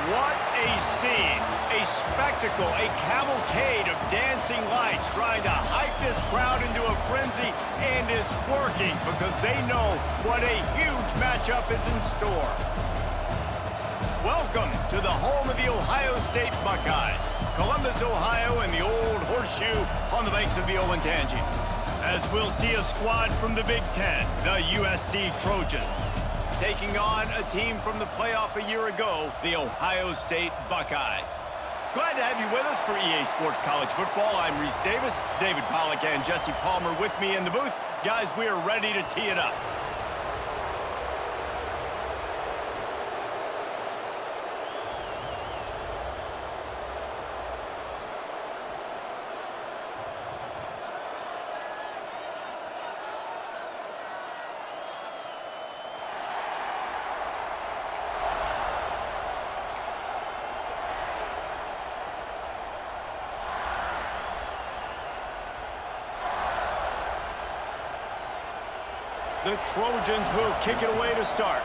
What a scene, a spectacle, a cavalcade of dancing lights trying to hype this crowd into a frenzy, and it's working because they know what a huge matchup is in store. Welcome to the home of the Ohio State Buckeyes, Columbus, Ohio, and the old horseshoe on the banks of the Olentangy. As we'll see a squad from the Big Ten, the USC Trojans, taking on a team from the playoff a year ago, the Ohio State Buckeyes. Glad to have you with us for EA Sports College Football. I'm Reese Davis, David Pollack and Jesse Palmer with me in the booth. Guys, we are ready to tee it up. The Trojans will kick it away to start.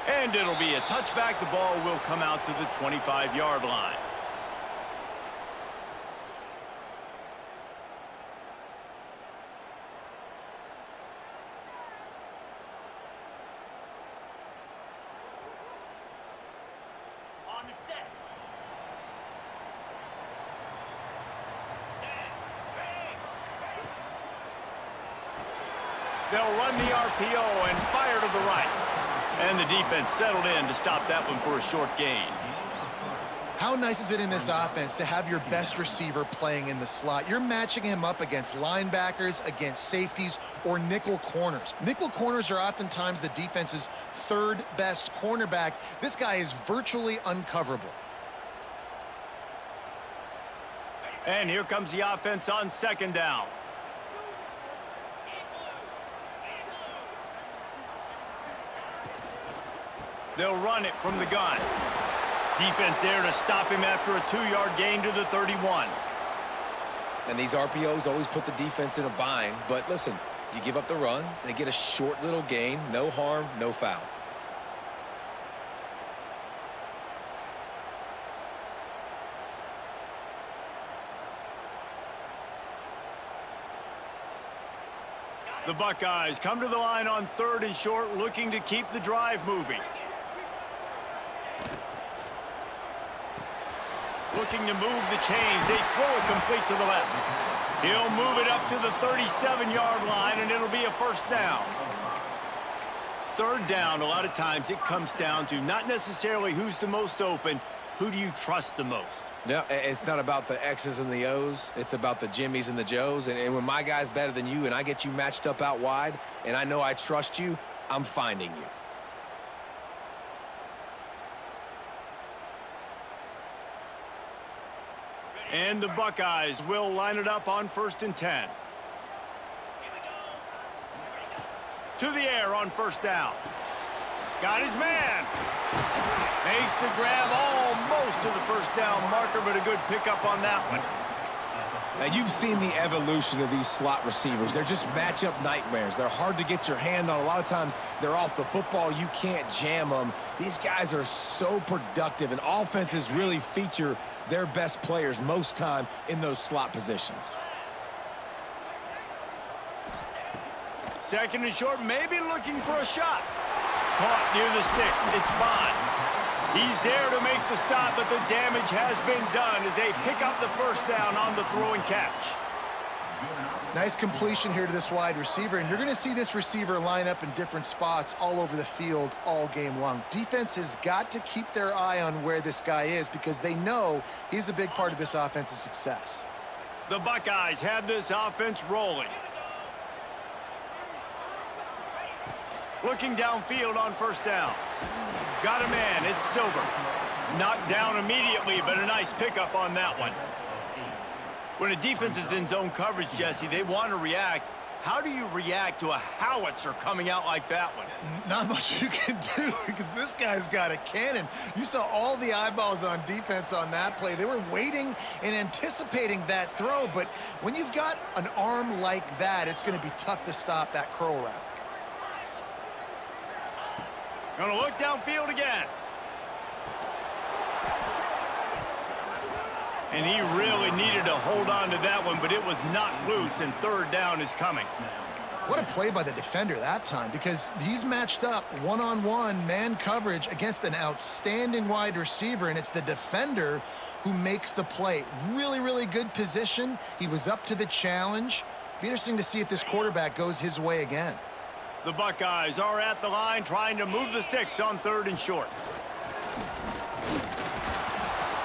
And it'll be a touchback. The ball will come out to the 25-yard line. They'll run the RPO and fire to the right. And the defense settled in to stop that one for a short gain. How nice is it in this offense to have your best receiver playing in the slot? You're matching him up against linebackers, against safeties, or nickel corners. Nickel corners are oftentimes the defense's third best cornerback. This guy is virtually uncoverable. And here comes the offense on second down. They'll run it from the gun. Defense there to stop him after a 2-yard gain to the 31. And these RPOs always put the defense in a bind. But listen, you give up the run, they get a short little gain, no harm, no foul. The Buckeyes come to the line on 3rd and short, looking to keep the drive moving. Looking to move the chains. They throw it complete to the left. He'll move it up to the 37-yard line, and it'll be a first down. 3rd down, a lot of times it comes down to not necessarily who's the most open, who do you trust the most? No, it's not about the X's and the O's. It's about the Jimmies and the Joes. And when my guy's better than you and I get you matched up out wide and I know I trust you, I'm finding you. And the Buckeyes will line it up on 1st and 10. To the air on 1st down. Got his man. Makes the grab almost to the 1st down marker, but a good pickup on that one. Now, you've seen the evolution of these slot receivers. They're just matchup nightmares. They're hard to get your hand on. A lot of times, they're off the football. You can't jam them. These guys are so productive, and offenses really feature their best players most time in those slot positions. 2nd and short, maybe looking for a shot. Caught near the sticks. It's Bond. He's there to make the stop, but the damage has been done as they pick up the 1st down on the throw and catch. Nice completion here to this wide receiver, and you're going to see this receiver line up in different spots all over the field all game long. Defense has got to keep their eye on where this guy is because they know he's a big part of this offense's success. The Buckeyes have this offense rolling. Looking downfield on 1st down. Got a man, it's Silver. Knocked down immediately, but a nice pickup on that one. When a defense is in zone coverage, Jesse, they want to react. How do you react to a howitzer coming out like that one? Not much you can do because this guy's got a cannon. You saw all the eyeballs on defense on that play. They were waiting and anticipating that throw, but when you've got an arm like that, it's going to be tough to stop that curl route. Gonna look downfield again. And he really needed to hold on to that one, but it was not loose, and third down is coming. What a play by the defender that time, because he's matched up one-on-one man coverage against an outstanding wide receiver, and it's the defender who makes the play. Really, really good position. He was up to the challenge. Be interesting to see if this quarterback goes his way again. The Buckeyes are at the line trying to move the sticks on 3rd and short.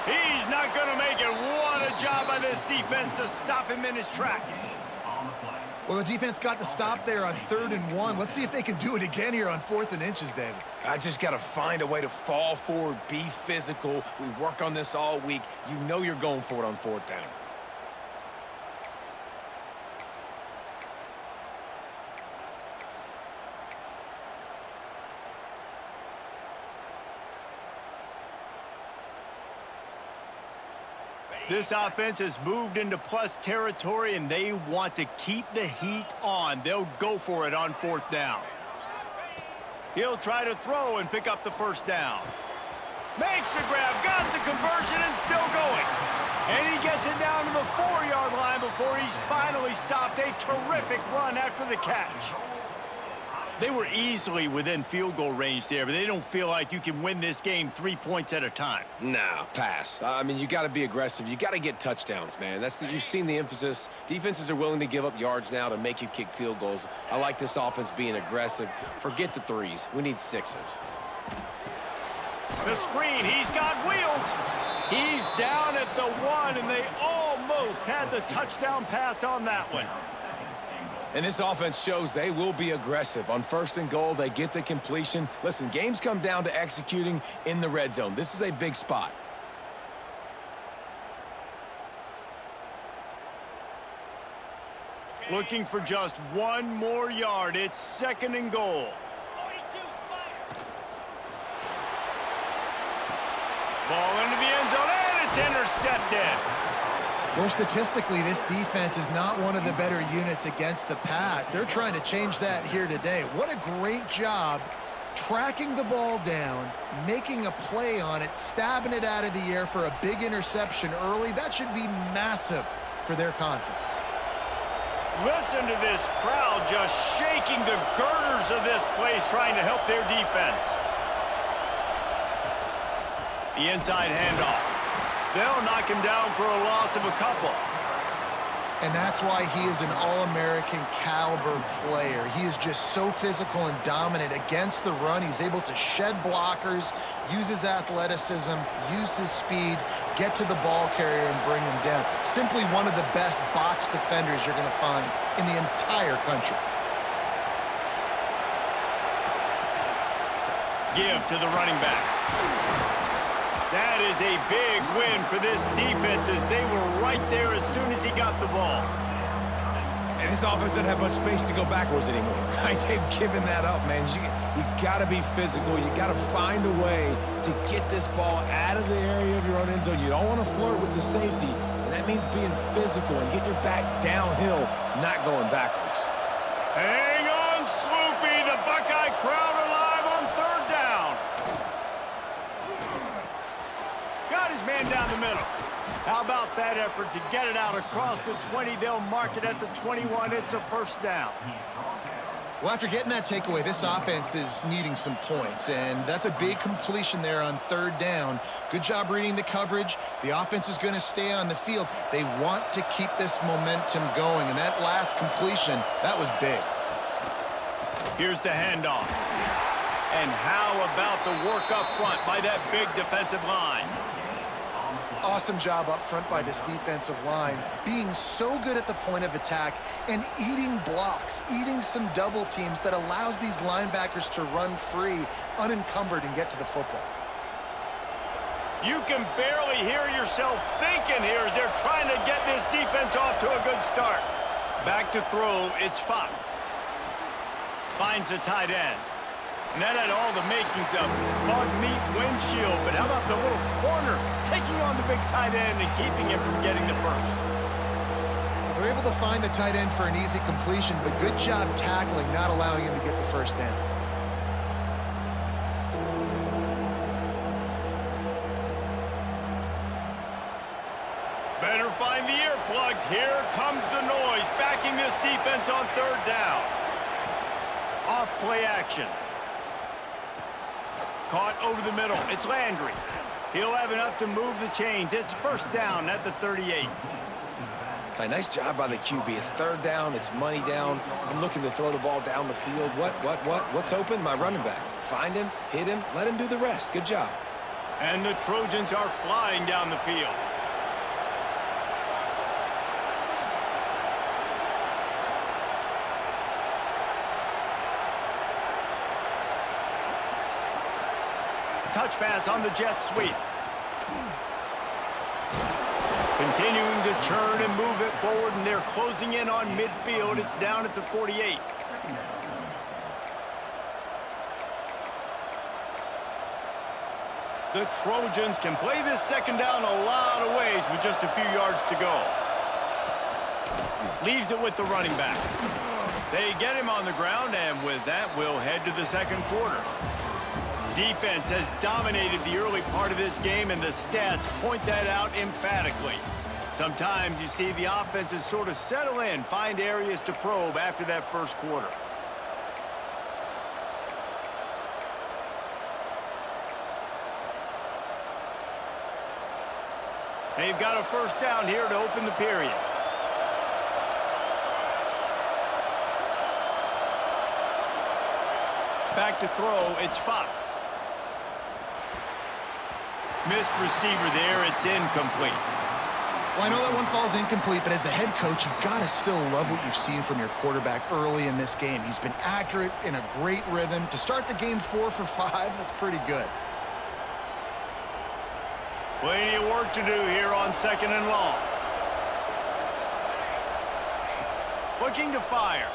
He's not going to make it. What a job by this defense to stop him in his tracks. Well, the defense got the stop there on 3rd and 1. Let's see if they can do it again here on 4th and inches, David. I just got to find a way to fall forward, be physical. We work on this all week. You know you're going for it on 4th down. This offense has moved into plus territory, and they want to keep the heat on. They'll go for it on 4th down. He'll try to throw and pick up the 1st down. Makes the grab, got the conversion, and still going. And he gets it down to the 4-yard line before he's finally stopped. A terrific run after the catch. They were easily within field goal range there, but they don't feel like you can win this game 3 points at a time. Nah, pass. I mean, you got to be aggressive. You got to get touchdowns, man. You've seen the emphasis. Defenses are willing to give up yards now to make you kick field goals. I like this offense being aggressive. Forget the 3s. We need 6s. The screen, he's got wheels. He's down at the 1, and they almost had the touchdown pass on that one. And this offense shows they will be aggressive. On 1st and goal, they get the completion. Listen, games come down to executing in the red zone. This is a big spot. Looking for just 1 more yard. It's 2nd and goal. Ball into the end zone, and it's intercepted. Well, statistically, this defense is not one of the better units against the pass. They're trying to change that here today. What a great job tracking the ball down, making a play on it, stabbing it out of the air for a big interception early. That should be massive for their confidence. Listen to this crowd just shaking the girders of this place, trying to help their defense. The inside handoff. They'll knock him down for a loss of a couple. And that's why he is an All-American caliber player. He is just so physical and dominant against the run. He's able to shed blockers, use his athleticism, use his speed, get to the ball carrier and bring him down. Simply one of the best box defenders you're going to find in the entire country. Give to the running back. That is a big win for this defense as they were right there as soon as he got the ball. And this offense doesn't have much space to go backwards anymore. Right? They've given that up, man. You got to be physical. You got to find a way to get this ball out of the area of your own end zone. You don't want to flirt with the safety, and that means being physical and getting your back downhill, not going backwards. Hang on, Swoopy. The Buckeye crowd alive on 3rd down. Got his man down the middle. How about that effort to get it out across the 20? They'll mark it at the 21. It's a 1st down. Well, after getting that takeaway, this offense is needing some points, and that's a big completion there on 3rd down. Good job reading the coverage. The offense is going to stay on the field. They want to keep this momentum going, and that last completion, that was big. Here's the handoff. And how about the work up front by that big defensive line? Awesome job up front by this defensive line, being so good at the point of attack and eating blocks, eating some double teams that allows these linebackers to run free, unencumbered, and get to the football. You can barely hear yourself thinking here as they're trying to get this defense off to a good start. Back to throw, it's Fox. Finds the tight end. And that had all the makings of bug meat windshield, but how about the little corner taking on the big tight end and keeping him from getting the first? They're able to find the tight end for an easy completion, but good job tackling, not allowing him to get the first down. Better find the earplugs. Here comes the noise, backing this defense on third down. Off play action. Caught over the middle. It's Landry. He'll have enough to move the chains. It's first down at the 38. Hey, nice job by the QB. It's third down. It's money down. I'm looking to throw the ball down the field. What's open? My running back. Find him, hit him, let him do the rest. Good job. And the Trojans are flying down the field. Touch pass on the jet sweep. Continuing to turn and move it forward, and they're closing in on midfield. It's down at the 48. The Trojans can play this second down a lot of ways with just a few yards to go. Leaves it with the running back. They get him on the ground, and with that, we'll head to the second quarter. Defense has dominated the early part of this game, and the stats point that out emphatically. Sometimes you see the offenses sort of settle in, find areas to probe after that first quarter. They've got a first down here to open the period. Back to throw, it's Fox. Missed receiver there, it's incomplete. Well, I know that one falls incomplete, but as the head coach, you've got to still love what you've seen from your quarterback early in this game. He's been accurate, in a great rhythm. To start the game 4 for 5, that's pretty good. Plenty of work to do here on second and long. Looking to fire.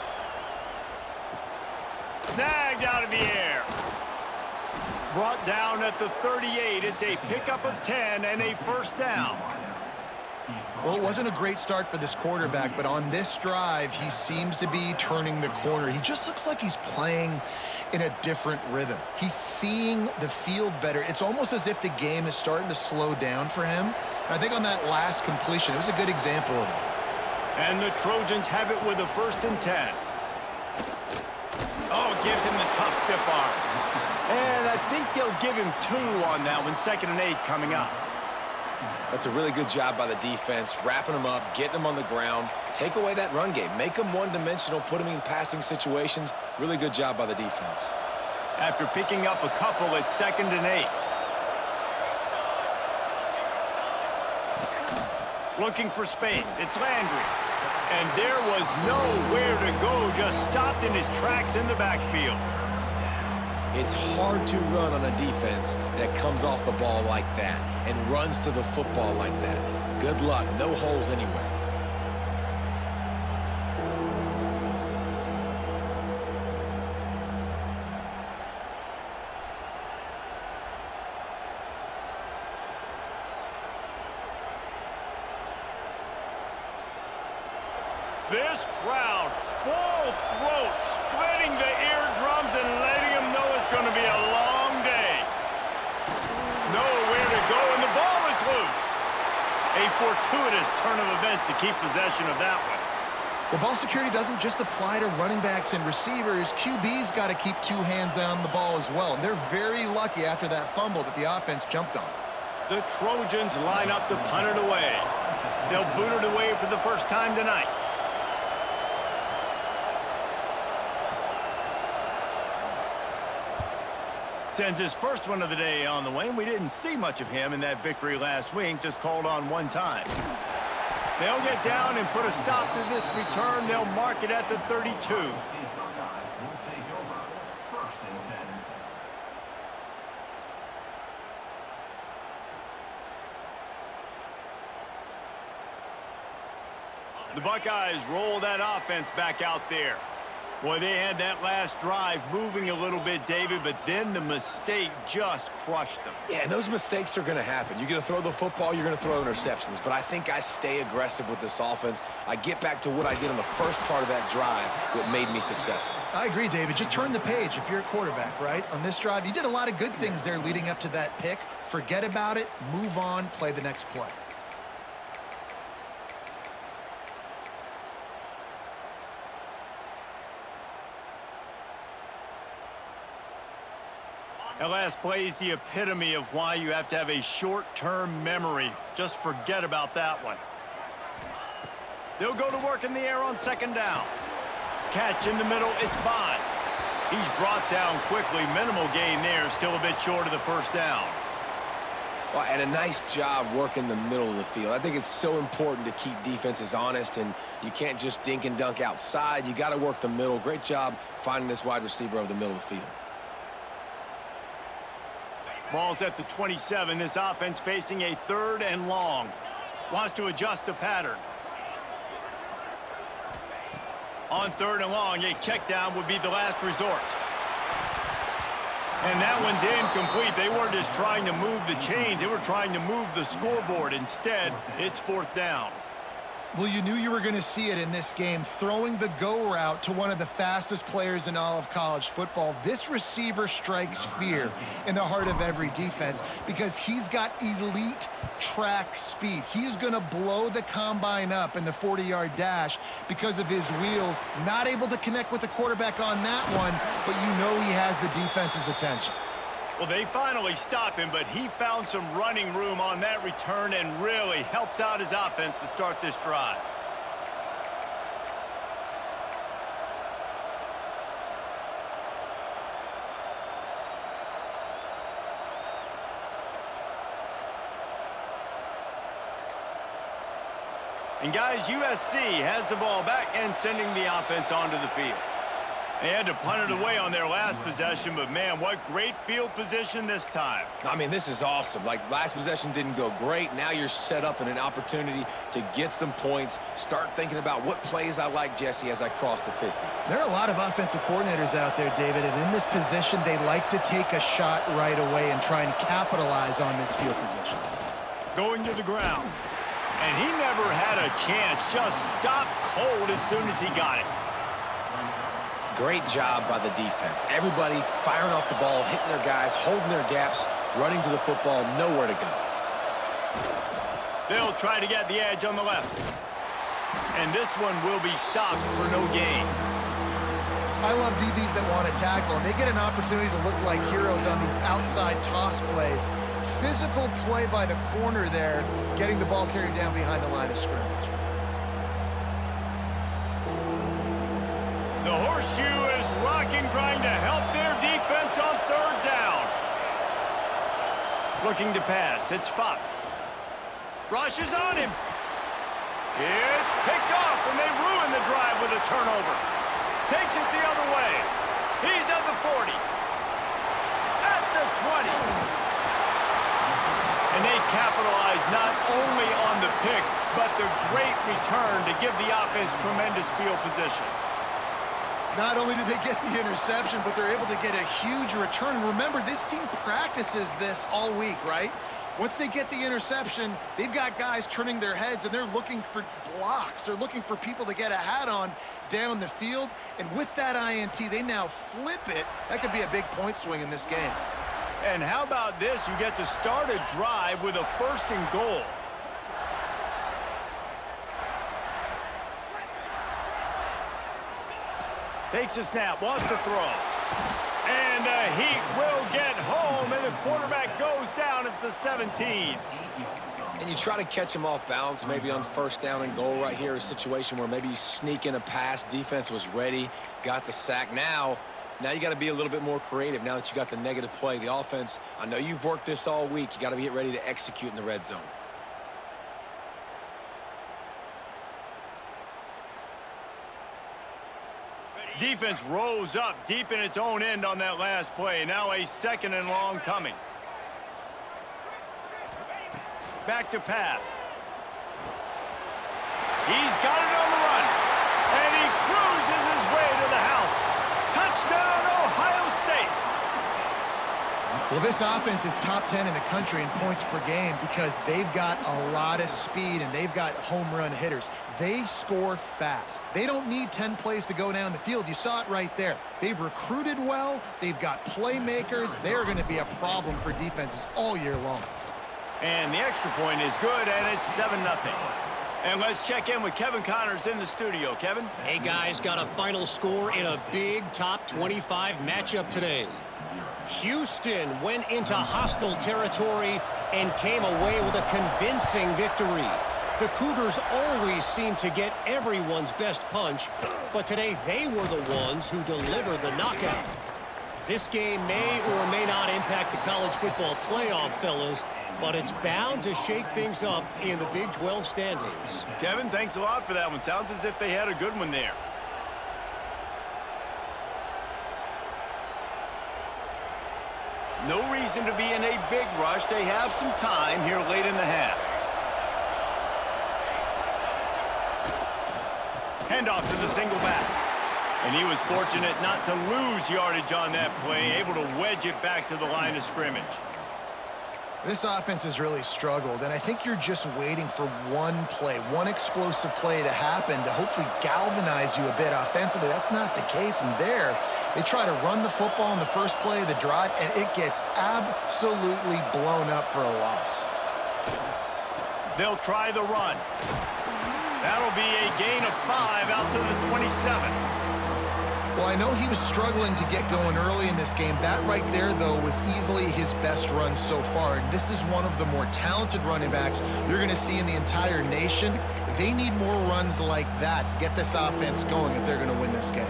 Snagged out of the air. Brought down at the 38. It's a pickup of 10 and a first down. Well, it wasn't a great start for this quarterback, but on this drive, he seems to be turning the corner. He just looks like he's playing in a different rhythm. He's seeing the field better. It's almost as if the game is starting to slow down for him. And I think on that last completion, it was a good example of that. And the Trojans have it with a first and 10. Oh, gives him the tough stiff arm. And I think they'll give him 2 on that one, 2nd and 8 coming up. That's a really good job by the defense, wrapping them up, getting them on the ground. Take away that run game. Make them one-dimensional, put them in passing situations. Really good job by the defense. After picking up a couple, it's 2nd and 8. Looking for space, it's Landry. And there was nowhere to go, just stopped in his tracks in the backfield. It's hard to run on a defense that comes off the ball like that and runs to the football like that. Good luck. No holes anywhere. This crowd, full throat, splitting the eardrums and letting them know it's going to be a long day. Nowhere to go, and the ball is loose. A fortuitous turn of events to keep possession of that one. Well, ball security doesn't just apply to running backs and receivers. QB's got to keep 2 hands on the ball as well, and they're very lucky after that fumble that the offense jumped on. The Trojans line up to punt it away. They'll boot it away for the first time tonight. Sends his first one of the day on the way, and we didn't see much of him in that victory last week, just called on 1 time. They'll get down and put a stop to this return. They'll mark it at the 32. The Buckeyes roll that offense back out there. Boy, they had that last drive moving a little bit, David, but then the mistake just crushed them. Yeah, and those mistakes are going to happen. You're going to throw the football, you're going to throw interceptions, but I think I stay aggressive with this offense. I get back to what I did in the first part of that drive that made me successful. I agree, David. Just turn the page if you're a quarterback, right? On this drive, you did a lot of good things there leading up to that pick. Forget about it, move on, play the next play. That last play is the epitome of why you have to have a short-term memory. Just forget about that one. They'll go to work in the air on second down. Catch in the middle, it's Bond. He's brought down quickly. Minimal gain there, still a bit short of the first down. Well, and a nice job working the middle of the field. I think it's so important to keep defenses honest, and you can't just dink and dunk outside. You got to work the middle. Great job finding this wide receiver over the middle of the field. Ball's at the 27. This offense facing a 3rd and long. Wants to adjust the pattern. On 3rd and long, a check down would be the last resort. And that one's incomplete. They weren't just trying to move the chains. They were trying to move the scoreboard. Instead, it's 4th down. Well, you knew you were going to see it in this game, throwing the go route to one of the fastest players in all of college football. This receiver strikes fear in the heart of every defense because he's got elite track speed. He's going to blow the combine up in the 40-yard dash because of his wheels. Not able to connect with the quarterback on that one, but you know he has the defense's attention. Well, they finally stop him, but he found some running room on that return and really helps out his offense to start this drive. And guys, USC has the ball back and sending the offense onto the field. They had to punt it away on their last possession, but man, what great field position this time. I mean, this is awesome. Like, last possession didn't go great. Now you're set up in an opportunity to get some points. Start thinking about what plays I like, Jesse, as I cross the 50. There are a lot of offensive coordinators out there, David, and in this position, they like to take a shot right away and try and capitalize on this field position. Going to the ground. And he never had a chance. Just stopped cold as soon as he got it. Great job by the defense. Everybody firing off the ball, hitting their guys, holding their gaps, running to the football, nowhere to go. They'll try to get the edge on the left. And this one will be stopped for no gain. I love DBs that want to tackle, and they get an opportunity to look like heroes on these outside toss plays. Physical play by the corner there, getting the ball carried down behind the line of scrimmage. The horseshoe is rocking, trying to help their defense on 3rd down. Looking to pass, it's Fox. Rushes on him. It's picked off, and they ruin the drive with a turnover. Takes it the other way. He's at the 40. At the 20. And they capitalize not only on the pick, but the great return to give the offense tremendous field position. Not only do they get the interception, but they're able to get a huge return. Remember, this team practices this all week, right? Once they get the interception, they've got guys turning their heads, and they're looking for blocks. They're looking for people to get a hat on down the field. And with that INT, they now flip it. That could be a big point swing in this game. And how about this? You get to start a drive with a 1st and goal. Takes a snap, wants to throw. And the Heat will get home, and the quarterback goes down at the 17. And you try to catch him off balance, maybe on 1st down and goal right here, a situation where maybe you sneak in a pass, defense was ready, got the sack. Now you got to be a little bit more creative now that you got the negative play. The offense, I know you've worked this all week. You got to get ready to execute in the red zone. Defense rose up deep in its own end on that last play. Now a 2nd and long coming. Back to pass. He's got it on the run. And he cruises his way to the house. Touchdown, Ohio State. Well, this offense is top 10 in the country in points per game because they've got a lot of speed and they've got home run hitters. They score fast. They don't need 10 plays to go down the field. You saw it right there. They've recruited well. They've got playmakers. They are going to be a problem for defenses all year long. And the extra point is good, and it's 7-0. And let's check in with Kevin Connors in the studio. Kevin? Hey, guys, got a final score in a big top 25 matchup today. Houston went into hostile territory and came away with a convincing victory. The Cougars always seem to get everyone's best punch, but today they were the ones who delivered the knockout. This game may or may not impact the college football playoff, fellas, but it's bound to shake things up in the Big 12 standings. Kevin, thanks a lot for that one. Sounds as if they had a good one there. No reason to be in a big rush. They have some time here late in the half. Handoff to the single back. And he was fortunate not to lose yardage on that play, able to wedge it back to the line of scrimmage. This offense has really struggled, and I think you're just waiting for one play, one explosive play to happen to hopefully galvanize you a bit offensively. That's not the case, and there they try to run the football in the first play of the drive, and it gets absolutely blown up for a loss. They'll try the run. That'll be a gain of 5 out to the 27. Well, I know he was struggling to get going early in this game. That right there, though, was easily his best run so far. And this is one of the more talented running backs you're going to see in the entire nation. They need more runs like that to get this offense going if they're going to win this game.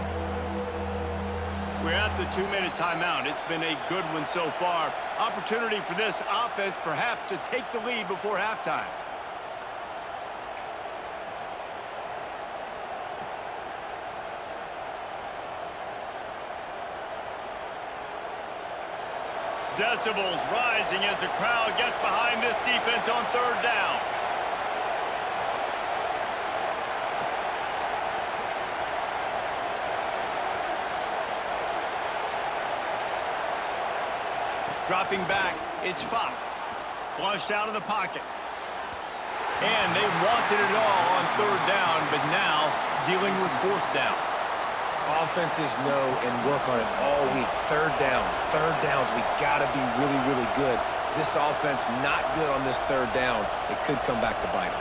We're at the 2-minute timeout. It's been a good one so far. Opportunity for this offense perhaps to take the lead before halftime. Decibels rising as the crowd gets behind this defense on 3rd down. Dropping back, it's Fox. Flushed out of the pocket. And they wanted it all on 3rd down, but now dealing with 4th down. Offenses know and work on it all week. Third downs. We got to be really, really good. This offense not good on this 3rd down. It could come back to bite them.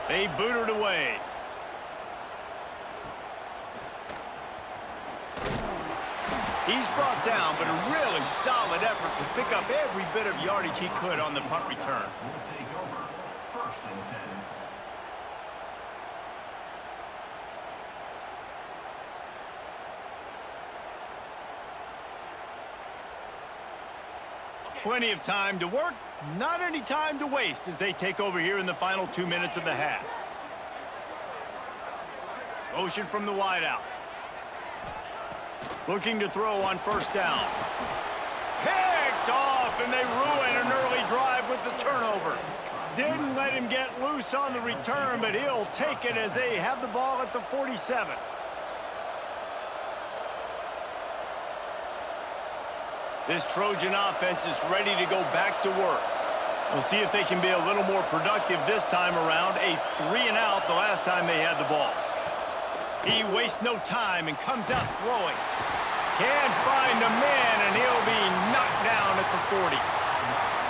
They boot it away. He's brought down, but a really solid effort to pick up every bit of yardage he could on the punt return. Plenty of time to work, not any time to waste as they take over here in the final 2 minutes of the half. Motion from the wideout. Looking to throw on 1st down. Picked off, and they ruin an early drive with the turnover. Didn't let him get loose on the return, but he'll take it as they have the ball at the 47. This Trojan offense is ready to go back to work. We'll see if they can be a little more productive this time around. A 3-and-out the last time they had the ball. He wastes no time and comes out throwing. Can't find a man, and he'll be knocked down at the 40.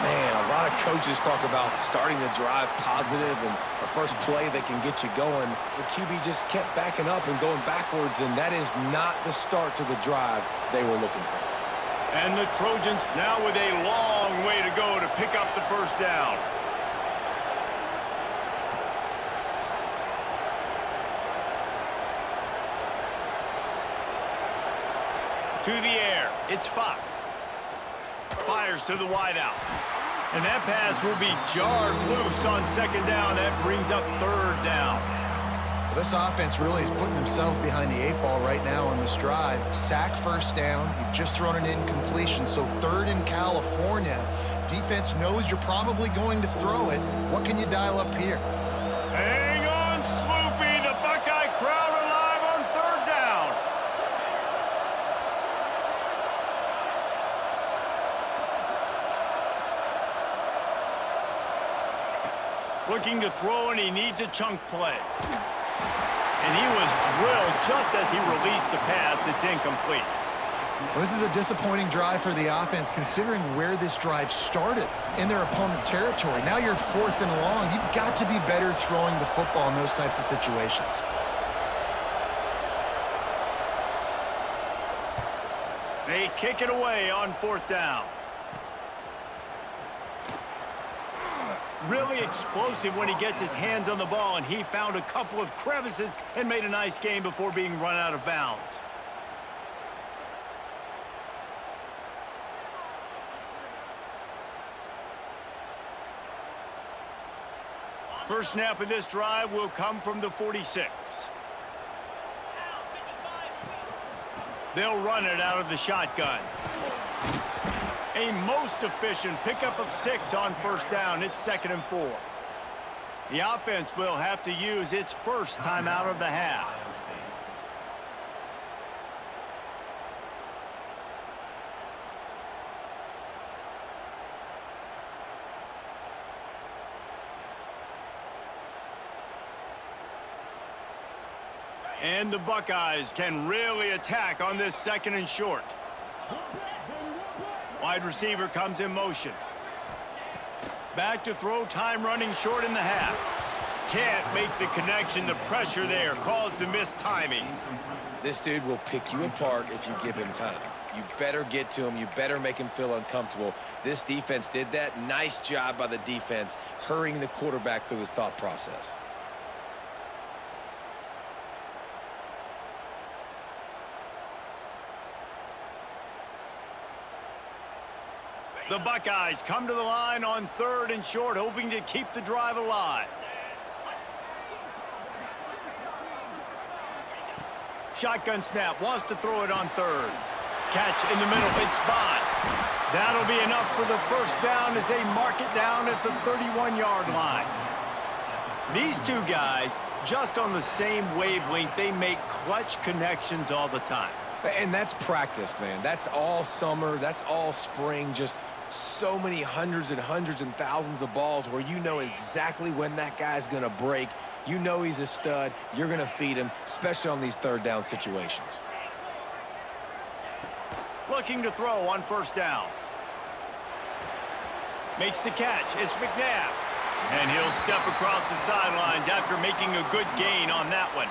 Man, a lot of coaches talk about starting the drive positive and a first play that can get you going. The QB just kept backing up and going backwards, and that is not the start to the drive they were looking for. And the Trojans now with a long way to go to pick up the 1st down. To the air, it's Fox. Fires to the wideout. And that pass will be jarred loose on 2nd down. That brings up 3rd down. This offense really is putting themselves behind the 8 ball right now on this drive. Sack 1st down. You've just thrown an incompletion, so 3rd in California. Defense knows you're probably going to throw it. What can you dial up here? Hang on, Sloopy. The Buckeye crowd alive on third down. Looking to throw, and he needs a chunk play. And he was drilled just as he released the pass. It's incomplete. Well, this is a disappointing drive for the offense, considering where this drive started in their opponent territory. Now you're 4th and long. You've got to be better throwing the football in those types of situations. They kick it away on 4th down. Really explosive when he gets his hands on the ball, and he found a couple of crevices and made a nice game before being run out of bounds. First snap of this drive will come from the 46. They'll run it out of the shotgun. A most efficient pickup of 6 on first down. It's 2nd and 4. The offense will have to use its first timeout of the half. And the Buckeyes can really attack on this 2nd and short. Wide receiver comes in motion. Back to throw, time running short in the half. Can't make the connection. The pressure there caused the missed timing. This dude will pick you apart if you give him time. You better get to him. You better make him feel uncomfortable. This defense did that. Nice job by the defense, hurrying the quarterback through his thought process. The Buckeyes come to the line on 3rd and short, hoping to keep the drive alive. Shotgun snap, wants to throw it on 3rd. Catch in the middle, it's spot. That'll be enough for the first down as they mark it down at the 31-yard line. These two guys, just on the same wavelength, they make clutch connections all the time. And that's practiced, man. That's all summer. That's all spring. Just so many hundreds and hundreds and thousands of balls where you know exactly when that guy's going to break. You know he's a stud. You're going to feed him, especially on these 3rd down situations. Looking to throw on first down. Makes the catch. It's McNabb. And he'll step across the sidelines after making a good gain on that one.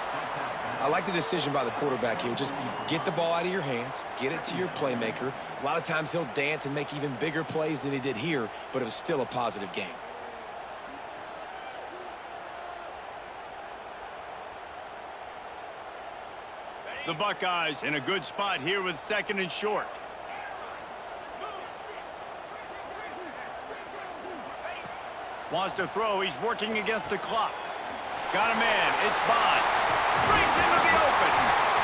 I like the decision by the quarterback here. Just get the ball out of your hands, get it to your playmaker. A lot of times he'll dance and make even bigger plays than he did here, but it was still a positive game. The Buckeyes in a good spot here with 2nd and short. Wants to throw. He's working against the clock. Got a man. It's Bond. Brings him to the open.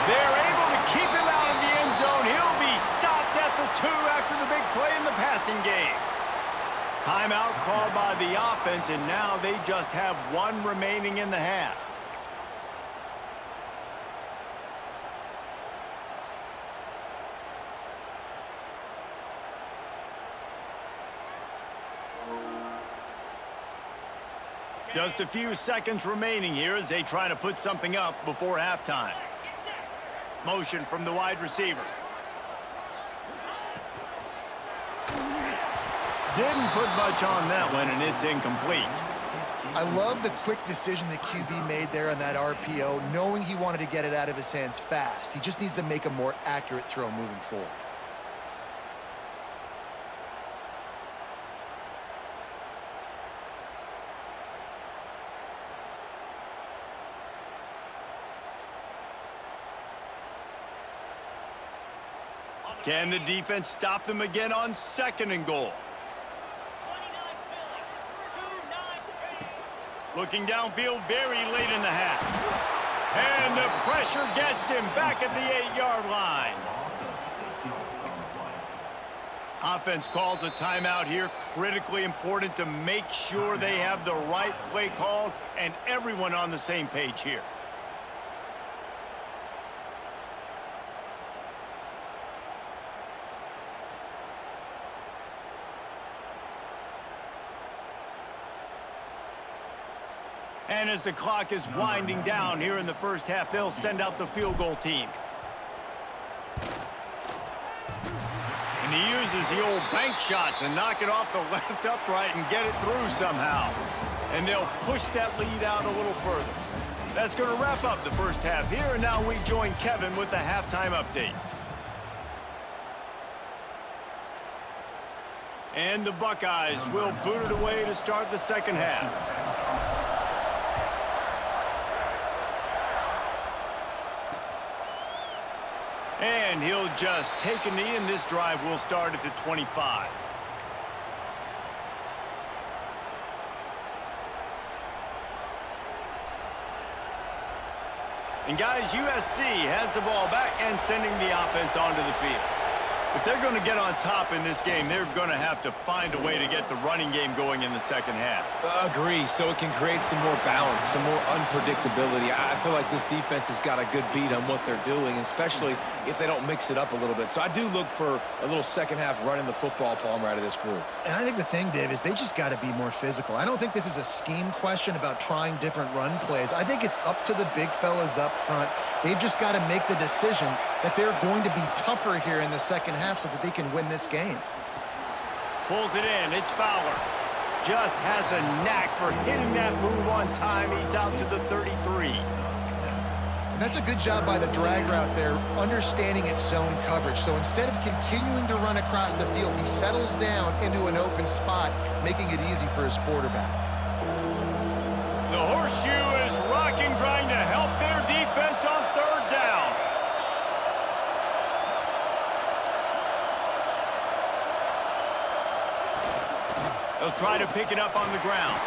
They're able to keep him out of the end zone. He'll be stopped at the 2 after the big play in the passing game. Timeout called by the offense, and now they just have 1 remaining in the half. Just a few seconds remaining here as they try to put something up before halftime. Motion from the wide receiver. Didn't put much on that one, and it's incomplete. I love the quick decision the QB made there on that RPO, knowing he wanted to get it out of his hands fast. He just needs to make a more accurate throw moving forward. Can the defense stop them again on 2nd and goal? Looking downfield very late in the half. And the pressure gets him back at the 8-yard line. Offense calls a timeout here. Critically important to make sure they have the right play called and everyone on the same page here. And as the clock is winding down here in the first half, they'll send out the field goal team. And he uses the old bank shot to knock it off the left upright and get it through somehow. And they'll push that lead out a little further. That's going to wrap up the first half here, and now we join Kevin with the halftime update. And the Buckeyes will boot it away to start the second half. And he'll just take a knee, and this drive will start at the 25. And guys, USC has the ball back and sending the offense onto the field. If they're going to get on top in this game, they're going to have to find a way to get the running game going in the second half. Agree, so it can create some more balance, some more unpredictability. I feel like this defense has got a good beat on what they're doing, especially if they don't mix it up a little bit. So I do look for a little second half running the football palm right of this group. And I think the thing, Dave, is they just got to be more physical. I don't think this is a scheme question about trying different run plays. I think it's up to the big fellas up front. They've just got to make the decision that they're going to be tougher here in the second half so that they can win this game. Pulls it in. It's Fowler. Just has a knack for hitting that move on time. He's out to the 33. And that's a good job by the drag route there, understanding its zone coverage. So instead of continuing to run across the field, he settles down into an open spot, making it easy for his quarterback. The horseshoe is rocking, trying to help their defense on third down. They'll try to pick it up on the ground.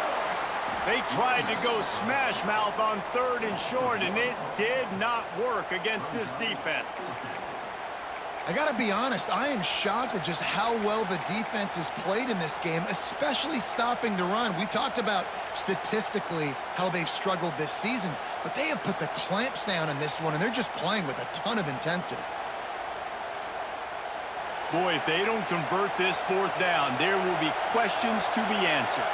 They tried to go smash mouth on third and short, and it did not work against this defense. I got to be honest, I am shocked at just how well the defense has played in this game, especially stopping the run. We talked about statistically how they've struggled this season, but they have put the clamps down in this one, and they're just playing with a ton of intensity. Boy, if they don't convert this fourth down, there will be questions to be answered.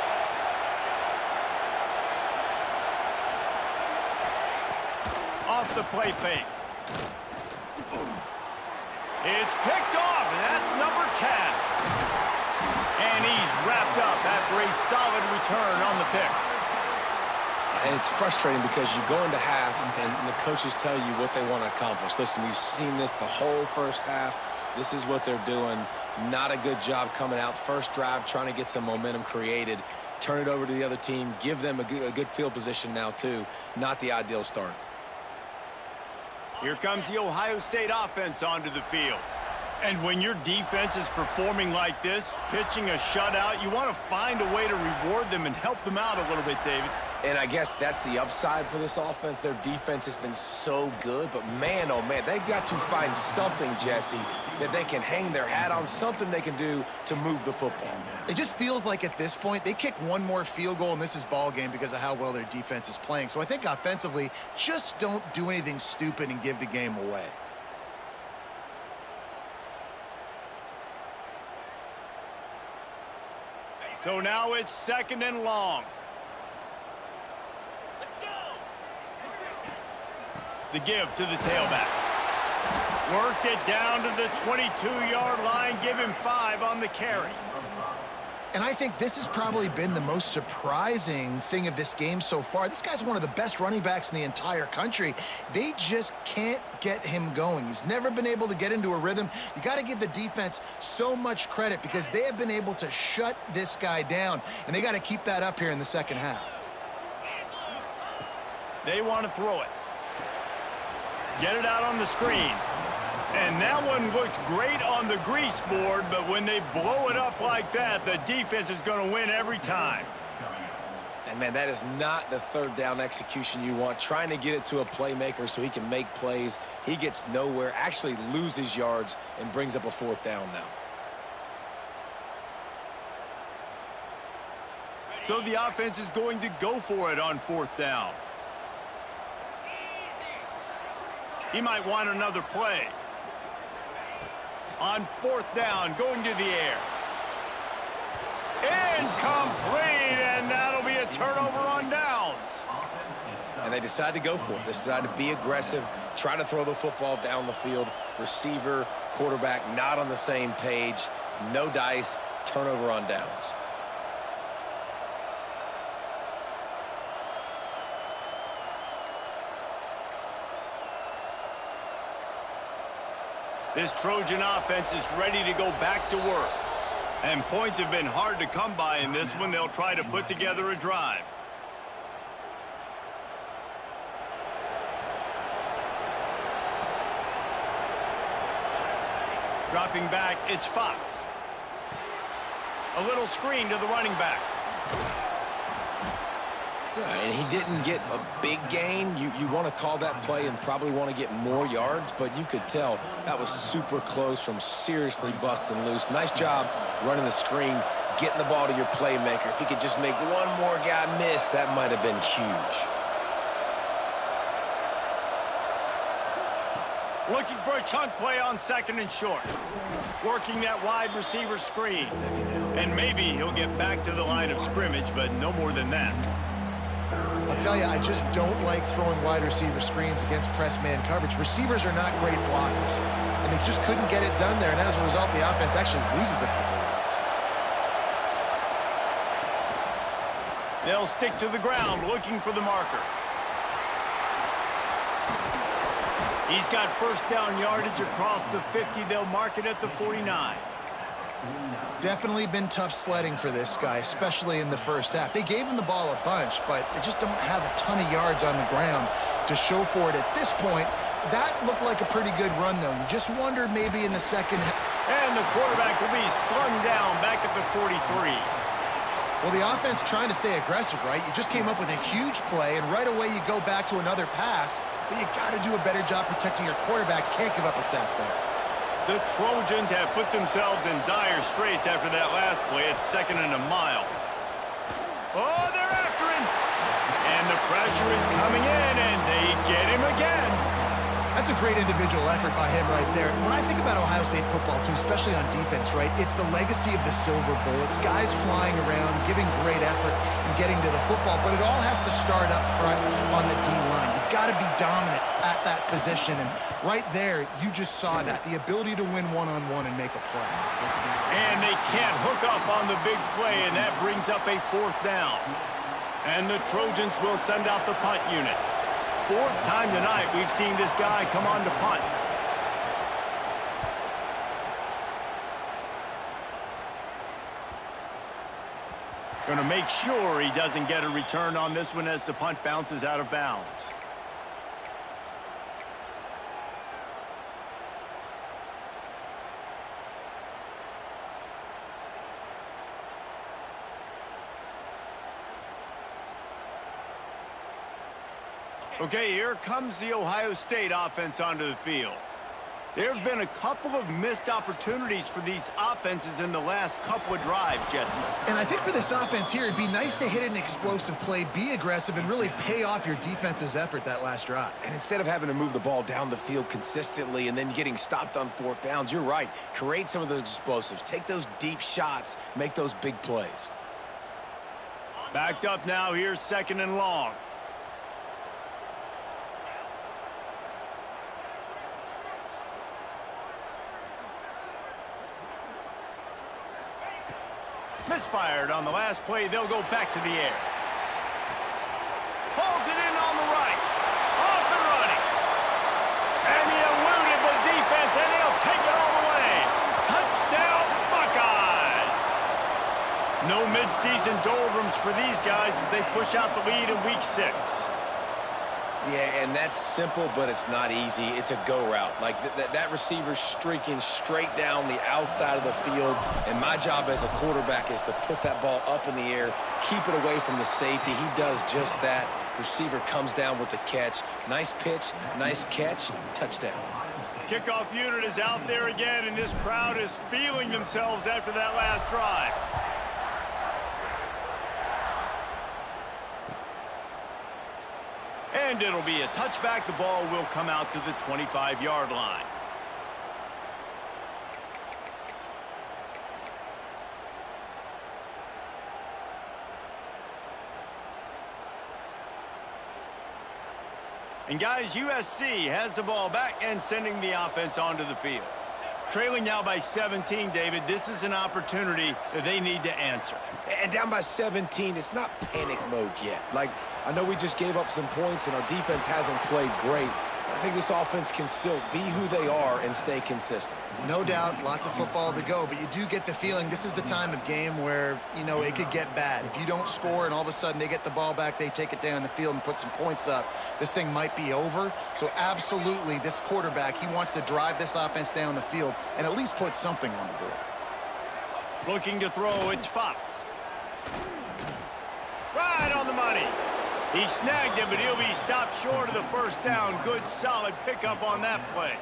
Off the play fake. It's picked off, and that's number 10. And he's wrapped up after a solid return on the pick. And it's frustrating because you go into half, and the coaches tell you what they want to accomplish. Listen, we've seen this the whole first half. This is what they're doing. Not a good job coming out. First drive, trying to get some momentum created. Turn it over to the other team. Give them a good field position now, too. Not the ideal start. Here comes the Ohio State offense onto the field. And when your defense is performing like this, pitching a shutout, you want to find a way to reward them and help them out a little bit, David. And I guess that's the upside for this offense. Their defense has been so good, but man, oh man, they've got to find something, Jesse, that they can hang their hat on, something they can do to move the football. It just feels like at this point, they kick one more field goal, and this is ball game because of how well their defense is playing. So I think offensively, just don't do anything stupid and give the game away. So now it's second and long. The give to the tailback. Worked it down to the 22-yard line. Give him 5 on the carry. And I think this has probably been the most surprising thing of this game so far. This guy's one of the best running backs in the entire country. They just can't get him going. He's never been able to get into a rhythm. You got to give the defense so much credit because they have been able to shut this guy down, and they got to keep that up here in the second half. They want to throw it. Get it out on the screen. And that one looked great on the grease board, but when they blow it up like that, the defense is going to win every time. And, man, that is not the third down execution you want. Trying to get it to a playmaker so he can make plays. He gets nowhere, actually loses yards, and brings up a fourth down now. So the offense is going to go for it on 4th down. He might want another play. On 4th down, going to the air. Incomplete, and that'll be a turnover on downs. And they decide to go for it. They decide to be aggressive, try to throw the football down the field. Receiver, quarterback, not on the same page. No dice, turnover on downs. This Trojan offense is ready to go back to work. And points have been hard to come by in this one. They'll try to put together a drive. Dropping back, it's Fox. A little screen to the running back. And he didn't get a big gain. You want to call that play and probably want to get more yards, but you could tell that was super close from seriously busting loose. Nice job running the screen, getting the ball to your playmaker. If he could just make one more guy miss, that might have been huge. Looking for a chunk play on 2nd and short. Working that wide receiver screen. And maybe he'll get back to the line of scrimmage, but no more than that. I'll tell you, I just don't like throwing wide receiver screens against press man coverage. Receivers are not great blockers, and they just couldn't get it done there, and as a result, the offense actually loses a couple of yards. They'll stick to the ground, looking for the marker. He's got 1st down yardage across the 50. They'll mark it at the 49. Definitely been tough sledding for this guy, especially in the first half. They gave him the ball a bunch, but they just don't have a ton of yards on the ground to show for it at this point. That looked like a pretty good run, though. You just wondered maybe in the second half. And the quarterback will be slung down back at the 43. Well, the offense trying to stay aggressive, right? You just came up with a huge play, and right away you go back to another pass, but you got to do a better job protecting your quarterback. Can't give up a sack there. The Trojans have put themselves in dire straits after that last play. It's 2nd and a mile. Oh, they're after him. And the pressure is coming in, and they get him again. That's a great individual effort by him right there. When I think about Ohio State football, too, especially on defense, right, it's the legacy of the Silver Bullets, guys flying around, giving great effort and getting to the football, but it all has to start up front on the D-line. You've got to be dominant at that position, and right there, you just saw that, the ability to win one-on-one and make a play. And they can't hook up on the big play, and that brings up a 4th down. And the Trojans will send out the punt unit. 4th time tonight we've seen this guy come on to punt. Going to make sure he doesn't get a return on this one as the punt bounces out of bounds. Okay, here comes the Ohio State offense onto the field. There have been a couple of missed opportunities for these offenses in the last couple of drives, Jesse. And I think for this offense here, it'd be nice to hit an explosive play, be aggressive, and really pay off your defense's effort that last drive. And instead of having to move the ball down the field consistently and then getting stopped on 4th downs, you're right. Create some of those explosives. Take those deep shots. Make those big plays. Backed up now. Here's 2nd and long. Misfired on the last play. They'll go back to the air. Pulls it in on the right. Off and running. And he eluded the defense, and he'll take it all the way. Touchdown, Buckeyes. No midseason doldrums for these guys as they push out the lead in Week 6. Yeah, and that's simple, but it's not easy. It's a go route. Like that receiver streaking straight down the outside of the field, and my job as a quarterback is to put that ball up in the air, keep it away from the safety. He does just that. Receiver comes down with the catch. Nice pitch, nice catch, touchdown. Kickoff unit is out there again, and this crowd is feeling themselves after that last drive. And it'll be a touchback. The ball will come out to the 25-yard line. And guys, USC has the ball back and sending the offense onto the field. Trailing now by 17, David. This is an opportunity that they need to answer. And down by 17, it's not panic mode yet. Like, I know we just gave up some points and our defense hasn't played great. I think this offense can still be who they are and stay consistent. No doubt, lots of football to go, but you do get the feeling this is the time of game where, you know, it could get bad. If you don't score and all of a sudden they get the ball back, they take it down the field and put some points up, this thing might be over. So absolutely, this quarterback, he wants to drive this offense down the field and at least put something on the board. Looking to throw, it's Fox. Right on the money. He snagged him, but he'll be stopped short of the first down. Good, solid pickup on that play.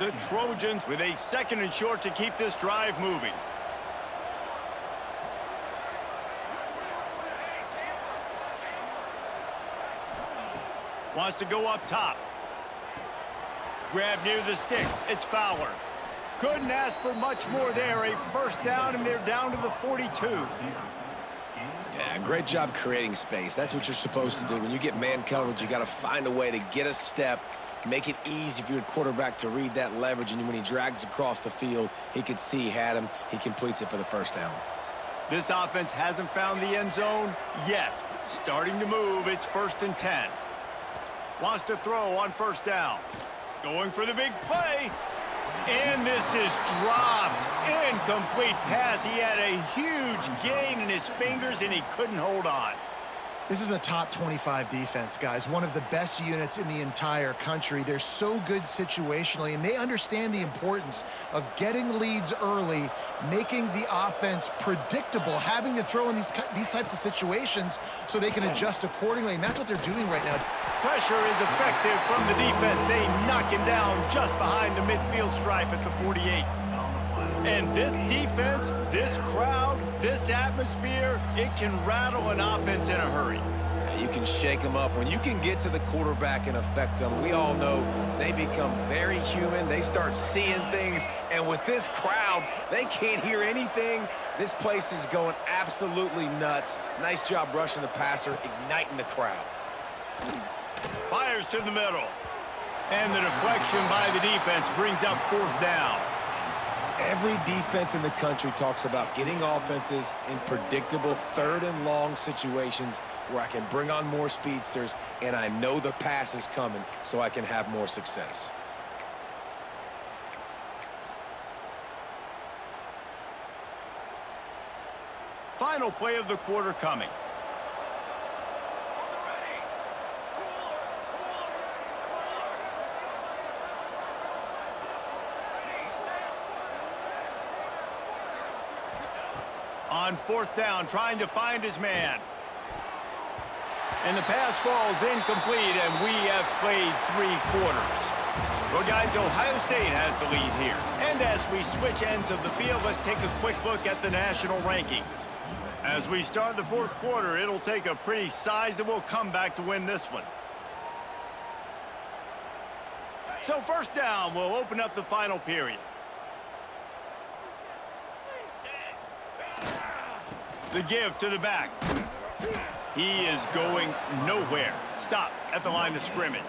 The Trojans with a 2nd and short to keep this drive moving. Wants to go up top. Grab near the sticks. It's Fowler. Couldn't ask for much more there. A first down, and they're down to the 42. Yeah, great job creating space. That's what you're supposed to do. When you get man coverage, you got to find a way to get a step, make it easy for your quarterback to read that leverage, and when he drags across the field, he can see he had him. He completes it for the first down. This offense hasn't found the end zone yet. Starting to move. It's 1st and 10. Wants to throw on first down. Going for the big play. And this is dropped. Incomplete pass. He had a huge gain in his fingers, and he couldn't hold on. This is a top 25 defense, guys. One of the best units in the entire country. They're so good situationally, and they understand the importance of getting leads early, making the offense predictable, having to throw in these types of situations so they can adjust accordingly, and that's what they're doing right now. Pressure is effective from the defense. They knock him down just behind the midfield stripe at the 48. And this defense, this crowd, this atmosphere, it can rattle an offense in a hurry. You can shake them up. When you can get to the quarterback and affect them, we all know they become very human. They start seeing things. And with this crowd, they can't hear anything. This place is going absolutely nuts. Nice job rushing the passer, igniting the crowd. Fires to the middle. And the deflection by the defense brings up 4th down. Every defense in the country talks about getting offenses in predictable 3rd and long situations where I can bring on more speedsters and I know the pass is coming so I can have more success. Final play of the quarter coming. On 4th down, trying to find his man. And the pass falls incomplete, and we have played 3 quarters. Well, guys, Ohio State has the lead here. And as we switch ends of the field, let's take a quick look at the national rankings. As we start the 4th quarter, it'll take a pretty sizable comeback to win this one. So 1st down will open up the final period. The give to the back. He is going nowhere. Stop at the line of scrimmage.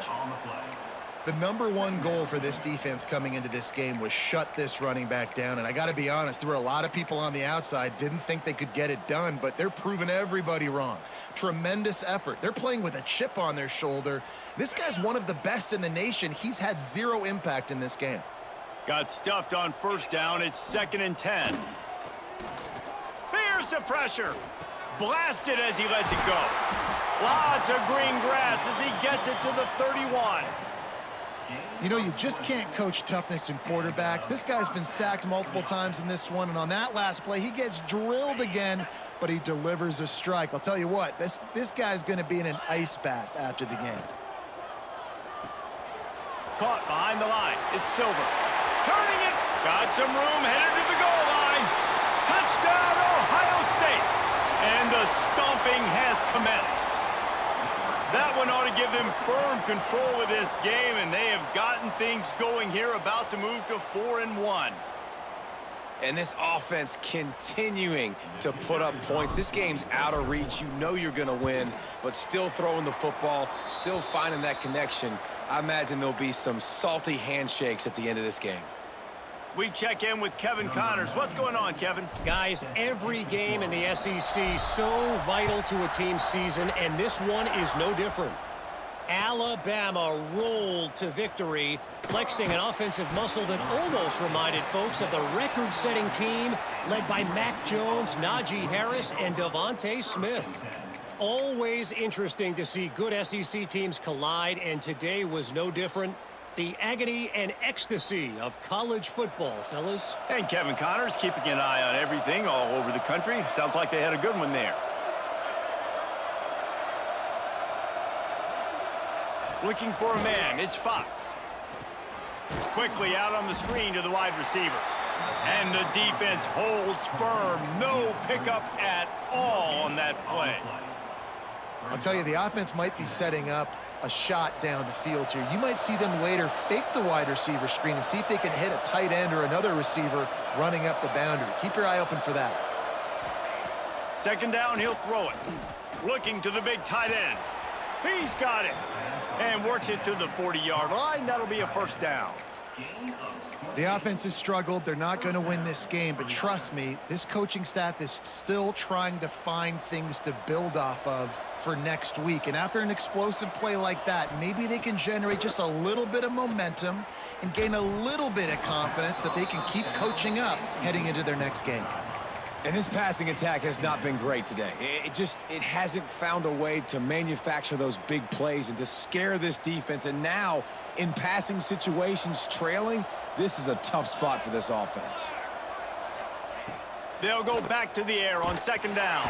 The #1 goal for this defense coming into this game was shut this running back down. And I got to be honest, there were a lot of people on the outside didn't think they could get it done, but they're proving everybody wrong. Tremendous effort. They're playing with a chip on their shoulder. This guy's one of the best in the nation. He's had 0 impact in this game. Got stuffed on 1st down. It's 2nd and 10. Here's the pressure. Blasted as he lets it go. Lots of green grass as he gets it to the 31. You know, you just can't coach toughness in quarterbacks. This guy's been sacked multiple times in this one, and on that last play, he gets drilled again, but he delivers a strike. I'll tell you what, this guy's going to be in an ice bath after the game. Caught behind the line. It's Silver. Turning it. Got some room, headed to the goal line. Touchdown, Ohio State. And the stomping has commenced. That one ought to give them firm control of this game, and they have gotten things going here, about to move to 4-1. And this offense continuing to put up points. This game's out of reach. You know you're going to win, but still throwing the football, still finding that connection. I imagine there'll be some salty handshakes at the end of this game. We check in with Kevin Connors. What's going on, Kevin? Guys, every game in the SEC so vital to a team's season, and this one is no different. Alabama rolled to victory, flexing an offensive muscle that almost reminded folks of the record-setting team led by Mac Jones, Najee Harris, and Devontae Smith. Always interesting to see good SEC teams collide, and today was no different. The agony and ecstasy of college football, fellas. And Kevin Connors keeping an eye on everything all over the country. Sounds like they had a good one there. Looking for a man, it's Fox. Quickly out on the screen to the wide receiver. And the defense holds firm. No pickup at all on that play. I'll tell you, the offense might be setting up a shot down the field here. You might see them later fake the wide receiver screen and see if they can hit a tight end or another receiver running up the boundary. Keep your eye open for that. Second down, he'll throw it. Looking to the big tight end. He's got it. And works it to the 40-yard line. That'll be a first down. The offense has struggled. They're not going to win this game, but trust me, this coaching staff is still trying to find things to build off of for next week. And after an explosive play like that, maybe they can generate just a little bit of momentum and gain a little bit of confidence that they can keep coaching up heading into their next game. And this passing attack has not been great today. It hasn't found a way to manufacture those big plays and to scare this defense. And now, in passing situations, trailing, this is a tough spot for this offense. They'll go back to the air on second down.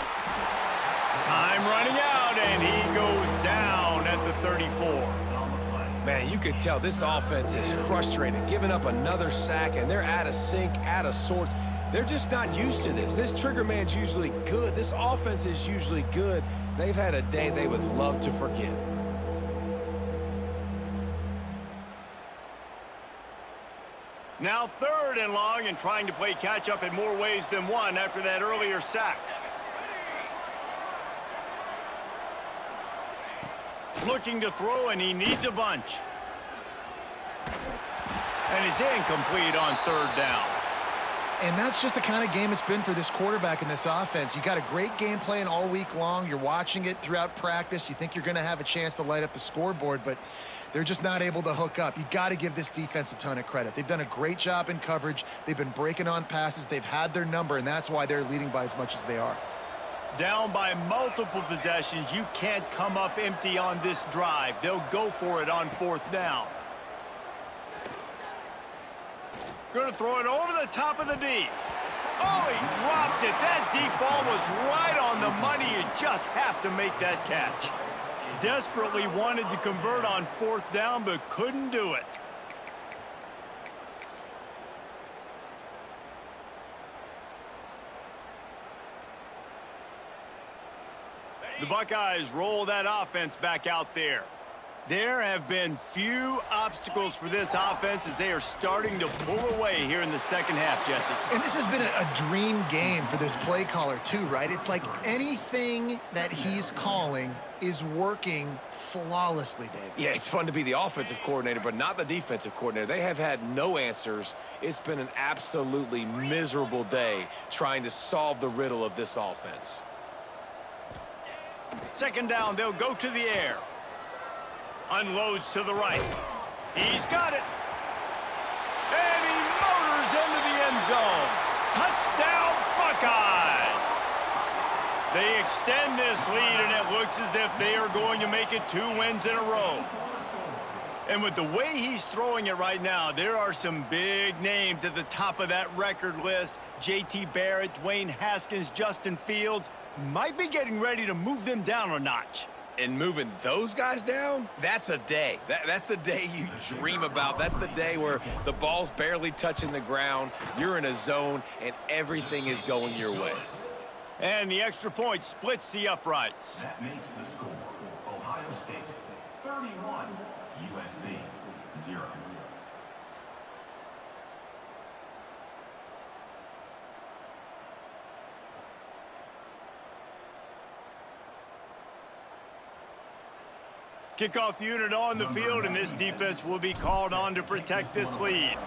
Time running out, and he goes down at the 34. Man, you could tell this offense is frustrated, giving up another sack, and they're out of sync, out of sorts. They're just not used to this. This trigger man's usually good. This offense is usually good. They've had a day they would love to forget. Now 3rd and long, and trying to play catch-up in more ways than one after that earlier sack. Looking to throw, and he needs a bunch. And it's incomplete on 3rd down. And that's just the kind of game it's been for this quarterback in this offense. You got a great game plan all week long. You're watching it throughout practice. You think you're going to have a chance to light up the scoreboard, but they're just not able to hook up. You got to give this defense a ton of credit. They've done a great job in coverage. They've been breaking on passes. They've had their number, and that's why they're leading by as much as they are. Down by multiple possessions. You can't come up empty on this drive. They'll go for it on 4th down. Going to throw it over the top of the D. Oh, he dropped it. That deep ball was right on the money. You just have to make that catch. Desperately wanted to convert on 4th down, but couldn't do it. The Buckeyes roll that offense back out there. There have been few obstacles for this offense as they are starting to pull away here in the second half, Jesse. And this has been a dream game for this play caller too, right? It's like anything that he's calling is working flawlessly, Dave. Yeah, it's fun to be the offensive coordinator, but not the defensive coordinator. They have had no answers. It's been an absolutely miserable day trying to solve the riddle of this offense. Second down, they'll go to the air. Unloads to the right. He's got it. And he motors into the end zone. Touchdown, Buckeyes. They extend this lead, and it looks as if they are going to make it 2 wins in a row. And with the way he's throwing it right now, there are some big names at the top of that record list. J.T. Barrett, Dwayne Haskins, Justin Fields might be getting ready to move them down a notch. And moving those guys down, that's a day. That's the day you dream about. That's the day where the ball's barely touching the ground, you're in a zone, and everything is going your way. And the extra point splits the uprights. That makes the score Ohio State 31, USC 0. Kickoff unit on the field, and this defense will be called on to protect this lead.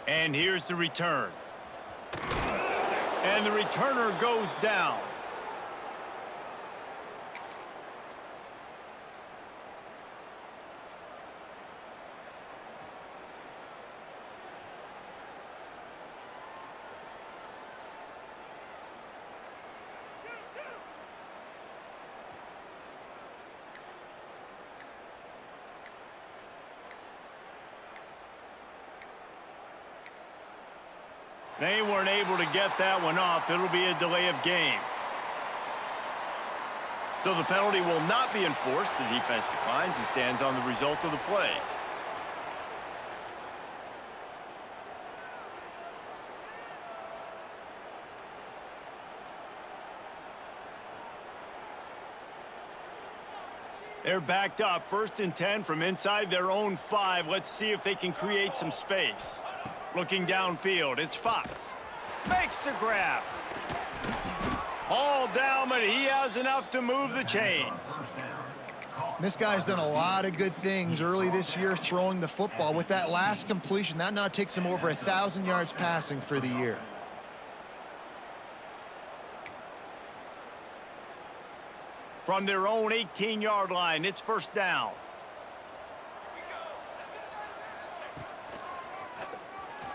And here's the return. And the returner goes down. They weren't able to get that one off. It'll be a delay of game. So the penalty will not be enforced. The defense declines and stands on the result of the play. They're backed up. 1st and 10 from inside their own 5. Let's see if they can create some space. Looking downfield, it's Fox. Makes the grab. All down, but he has enough to move the chains. This guy's done a lot of good things early this year throwing the football. With that last completion, that now takes him over 1,000 yards passing for the year. From their own 18-yard line, it's 1st down.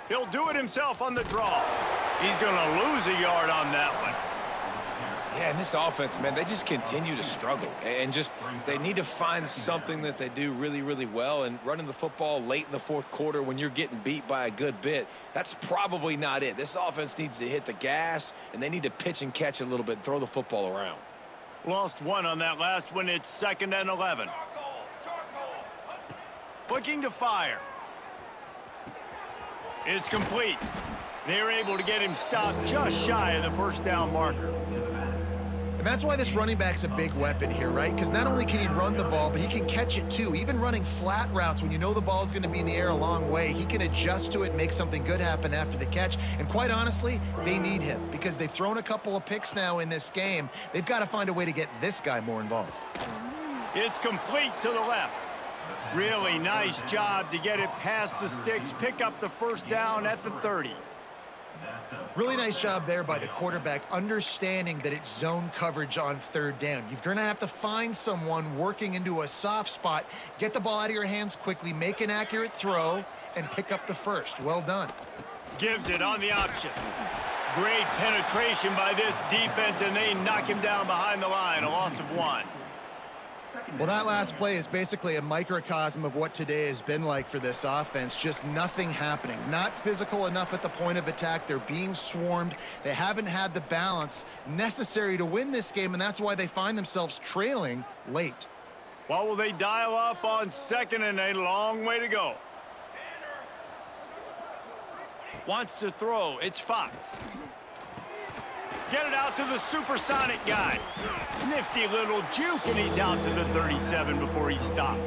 He'll do it himself on the draw. He's going to lose a yard on that one. Yeah, and this offense, man, they just continue to struggle. And just, they need to find something that they do really, really well. And running the football late in the 4th quarter when you're getting beat by a good bit, that's probably not it. This offense needs to hit the gas, and they need to pitch and catch a little bit, throw the football around. Lost one on that last one. It's 2nd and 11. Looking to fire. It's complete. They're able to get him stopped just shy of the 1st down marker. And that's why this running back's a big weapon here, right? Because not only can he run the ball, but he can catch it too. Even running flat routes when you know the ball's going to be in the air a long way, he can adjust to it, make something good happen after the catch. And quite honestly, they need him because they've thrown a couple of picks now in this game. They've got to find a way to get this guy more involved. It's complete to the left. Really nice job to get it past the sticks, pick up the 1st down at the 30. Really nice job there by the quarterback, understanding that it's zone coverage on 3rd down. You're going to have to find someone working into a soft spot, get the ball out of your hands quickly, make an accurate throw, and pick up the 1st. Well done. Gives it on the option. Great penetration by this defense, and they knock him down behind the line, a loss of 1. Well, that last play is basically a microcosm of what today has been like for this offense. Just nothing happening. Not physical enough at the point of attack. They're being swarmed. They haven't had the balance necessary to win this game, and that's why they find themselves trailing late. What will they dial up on 2nd and a long way to go? Wants to throw. It's Fox. Get it out to the supersonic guy. Nifty little juke, and he's out to the 37 before he's stopped.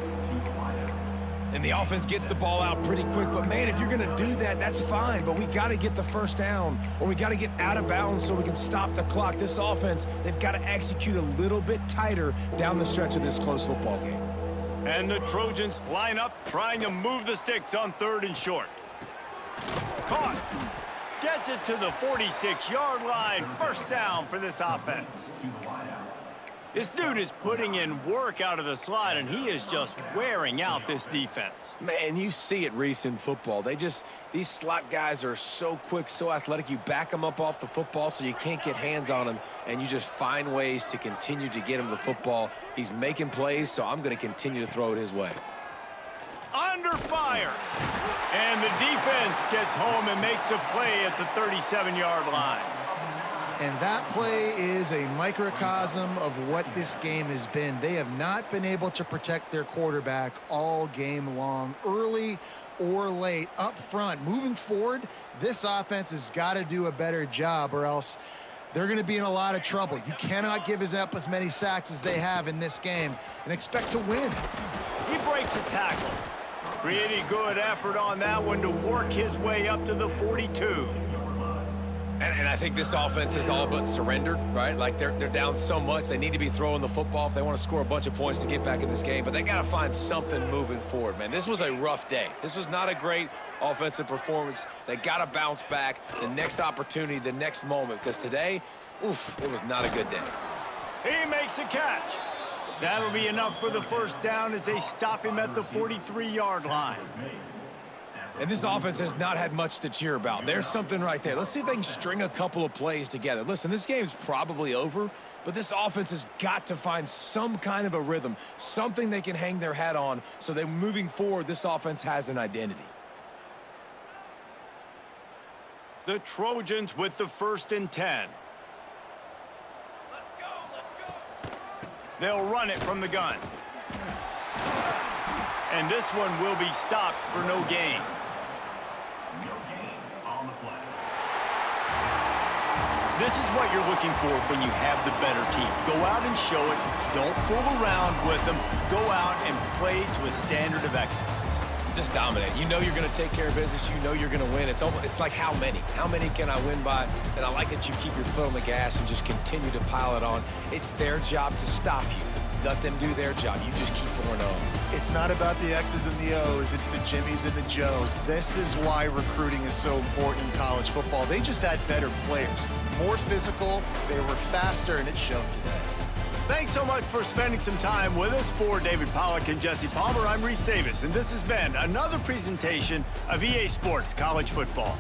And the offense gets the ball out pretty quick. But, man, if you're going to do that, that's fine. But we got to get the 1st down, or we got to get out of bounds so we can stop the clock. This offense, they've got to execute a little bit tighter down the stretch of this close football game. And the Trojans line up, trying to move the sticks on 3rd and short. Caught. Gets it to the 46-yard line. 1st down for this offense. This dude is putting in work out of the slot, and he is just wearing out this defense. Man, you see it, Reese, in football. These slot guys are so quick, so athletic. You back them up off the football so you can't get hands on them, and you just find ways to continue to get him the football. He's making plays, so I'm going to continue to throw it his way. Under fire. And the defense gets home and makes a play at the 37-yard line. And that play is a microcosm of what this game has been. They have not been able to protect their quarterback all game long. Early, or late up front. Moving forward, this offense has got to do a better job, or else they're going to be in a lot of trouble. You cannot give up as many sacks as they have in this game and expect to win. He breaks a tackle. Pretty good effort on that one to work his way up to the 42. And I think this offense is all but surrendered, right? Like they're down so much, they need to be throwing the football if they want to score a bunch of points to get back in this game. But they got to find something moving forward, man. This was a rough day. This was not a great offensive performance. They got to bounce back the next opportunity, the next moment, because today, oof, it was not a good day. He makes a catch. That'll be enough for the first down as they stop him at the 43-yard line. And this offense has not had much to cheer about. There's something right there. Let's see if they can string a couple of plays together. Listen, this game's probably over, but this offense has got to find some kind of a rhythm, something they can hang their hat on so that moving forward, this offense has an identity. The Trojans with the 1st and 10. They'll run it from the gun. And this one will be stopped for no gain. No gain on the play. This is what you're looking for when you have the better team. Go out and show it. Don't fool around with them. Go out and play to a standard of excellence. Just dominate. You know you're going to take care of business. You know you're going to win. It's like how many? How many can I win by? And I like that you keep your foot on the gas and just continue to pile it on. It's their job to stop you. Let them do their job. You just keep going on. It's not about the X's and the O's. It's the Jimmies and the Joes. This is why recruiting is so important in college football. They just had better players. More physical, they were faster, and it showed today. Thanks so much for spending some time with us. For David Pollack and Jesse Palmer, I'm Reese Davis, and this has been another presentation of EA Sports College Football.